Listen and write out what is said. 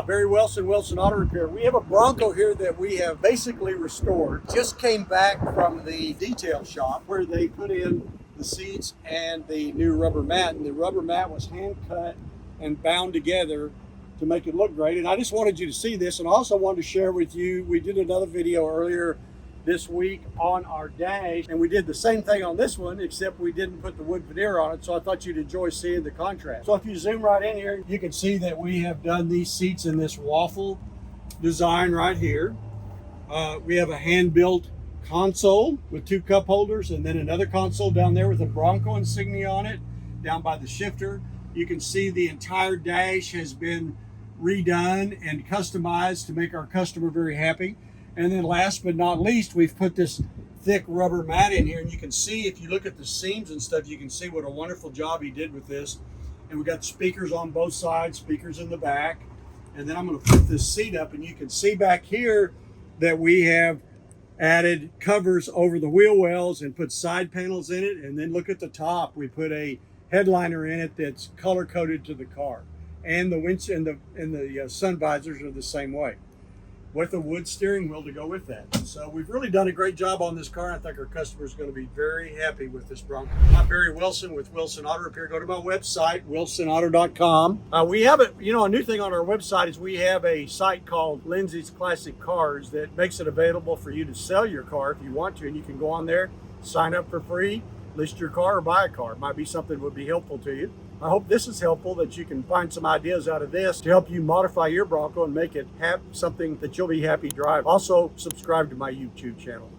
Barry Wilson, Wilson Auto Repair. We have a Bronco here that we have basically restored. Just came back from the detail shop where they put in the seats and the new rubber mat. And the rubber mat was hand cut and bound together to make it look great. And I just wanted you to see this, and also wanted to share with you, we did another video earlier this week on our dash, and we did the same thing on this one, except we didn't put the wood veneer on it, so I thought you'd enjoy seeing the contrast. So if you zoom right in here, you can see that we have done these seats in this waffle design right here. We have a hand-built console with 2 cup holders, and then another console down there with a Bronco insignia on it, down by the shifter. You can see the entire dash has been redone and customized to make our customer very happy. And then last but not least, we've put this thick rubber mat in here, and you can see, if you look at the seams and stuff, you can see what a wonderful job he did with this. And we got speakers on both sides, speakers in the back. And then I'm going to put this seat up, and you can see back here that we have added covers over the wheel wells and put side panels in it. And then look at the top, we put a headliner in it that's color coded to the car. And the winch and the sun visors are the same way, with a wood steering wheel to go with that. So we've really done a great job on this car. I think our customer is going to be very happy with this Bronco. I'm Barry Wilson with Wilson Auto Repair. Go to my website, wilsonauto.com. We have a new thing on our website is we have a site called Lindsay's Classic Cars that makes it available for you to sell your car if you want to, and you can go on there, sign up for free, list your car, or buy a car. It might be something that would be helpful to you. I hope this is helpful, that you can find some ideas out of this to help you modify your Bronco and make it something that you'll be happy driving. Also, subscribe to my YouTube channel.